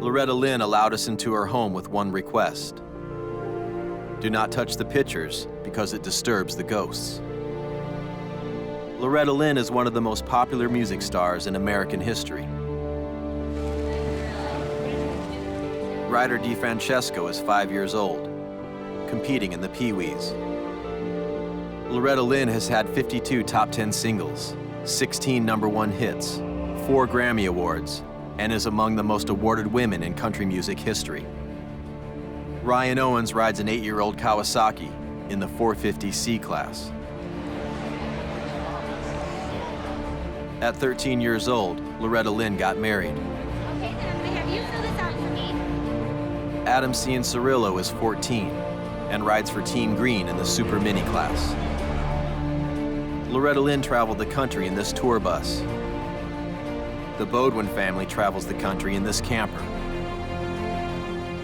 Loretta Lynn allowed us into her home with one request. Do not touch the pictures because it disturbs the ghosts. Loretta Lynn is one of the most popular music stars in American history. Ryder DeFrancesco is 5 years old, competing in the Pee-wees. Loretta Lynn has had 52 top 10 singles, 16 #1 hits, 4 Grammy Awards, and is among the most awarded women in country music history. Ryan Owens rides an 8-year-old Kawasaki in the 450C class. At 13 years old, Loretta Lynn got married. Okay, then I'm gonna have you fill this out for me. Adam Cianciarillo is 14 and rides for Team Green in the Super Mini class. Loretta Lynn traveled the country in this tour bus. The Bodwin family travels the country in this camper.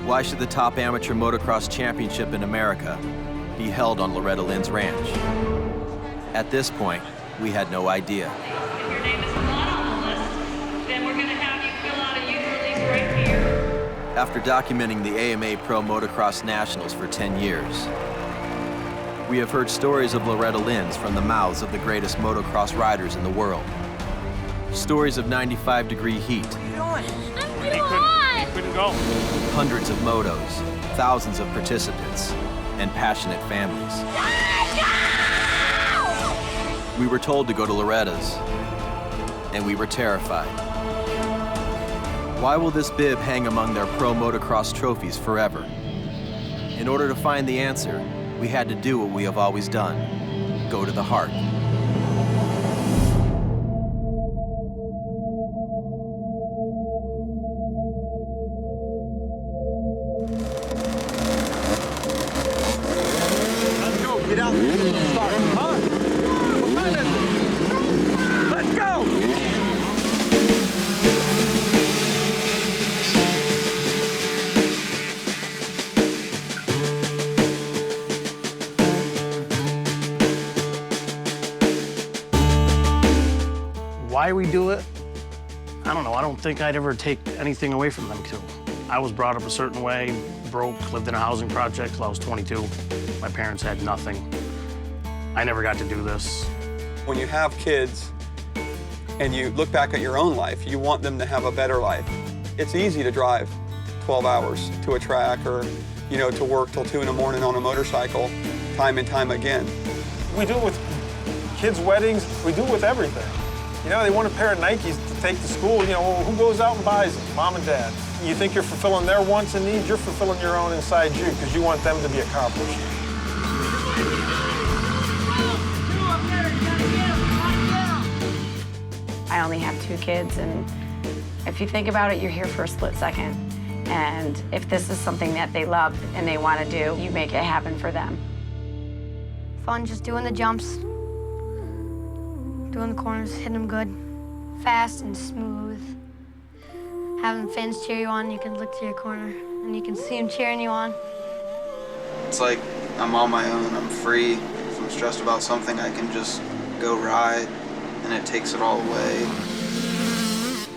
Why should the top amateur motocross championship in America be held on Loretta Lynn's ranch? At this point, we had no idea. If your name is not on the list, then we're going to have you fill out a youth release right here. After documenting the AMA Pro Motocross Nationals for 10 years, we have heard stories of Loretta Lynn's from the mouths of the greatest motocross riders in the world. Stories of 95-degree heat. I'm too hot! Couldn't go. Hundreds of motos, thousands of participants, and passionate families. We were told to go to Loretta's, and we were terrified. Why will this bib hang among their pro motocross trophies forever? In order to find the answer, we had to do what we have always done, go to the heart. Get out there. Start. Huh? What time is it? Let's go! Why we do it? I don't know. I don't think I'd ever take anything away from them, too. I was brought up a certain way, broke, lived in a housing project till I was 22. My parents had nothing. I never got to do this. When you have kids and you look back at your own life, you want them to have a better life. It's easy to drive 12 hours to a track or, to work till 2 in the morning on a motorcycle time and time again. We do it with kids' weddings. We do it with everything. They want a pair of Nikes to take to school. Who goes out and buys them? Mom and Dad. You think you're fulfilling their wants and needs, you're fulfilling your own inside you because you want them to be accomplished. I only have 2 kids, and if you think about it, you're here for a split second. And if this is something that they love and they want to do, you make it happen for them. Fun just doing the jumps, doing the corners, hitting them good, fast and smooth. Having fans cheer you on, you can look to your corner and you can see them cheering you on. It's like I'm on my own, I'm free. If I'm stressed about something, I can just go ride and it takes it all away.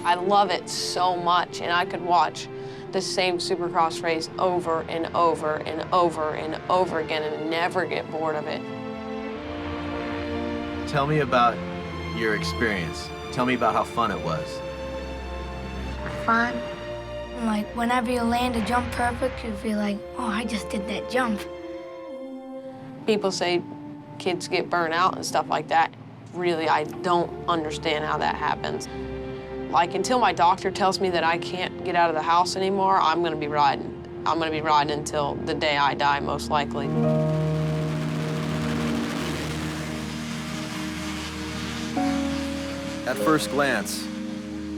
I love it so much, and I could watch the same Supercross race over and over and over and over again and never get bored of it. Tell me about your experience. Tell me about how fun it was. Fun. Like, whenever you land a jump perfect, you feel like, oh, I just did that jump. People say kids get burnt out and stuff like that. Really, I don't understand how that happens. Like, until my doctor tells me that I can't get out of the house anymore, I'm gonna be riding. I'm gonna be riding until the day I die, most likely. At first glance,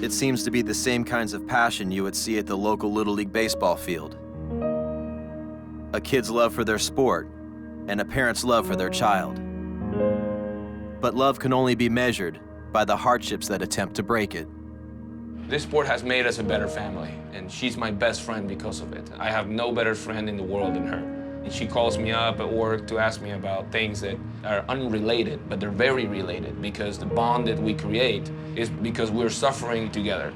it seems to be the same kinds of passion you would see at the local Little League baseball field. A kid's love for their sport and a parent's love for their child. But love can only be measured by the hardships that attempt to break it. This sport has made us a better family, and she's my best friend because of it. I have no better friend in the world than her. And she calls me up at work to ask me about things that are unrelated, but they're very related, because the bond that we create is because we're suffering together.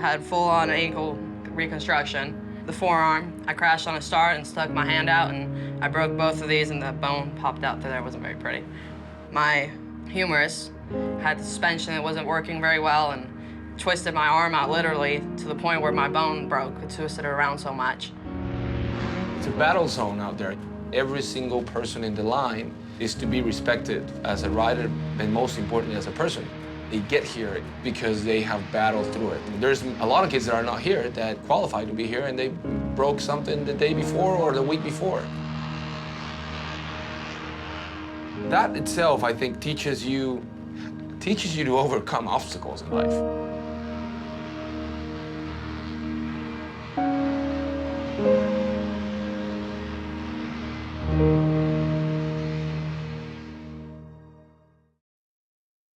I had full-on ankle reconstruction. The forearm, I crashed on a start and stuck my hand out, and I broke both of these, and the bone popped out through there. It wasn't very pretty. My humerus had the suspension that wasn't working very well, and twisted my arm out literally to the point where my bone broke. It twisted it around so much. It's a battle zone out there. Every single person in the line is to be respected as a rider, and most importantly, as a person. They get here because they have battled through it. There's a lot of kids that are not here that qualify to be here, and they broke something the day before or the week before. That itself, I think, teaches you to overcome obstacles in life.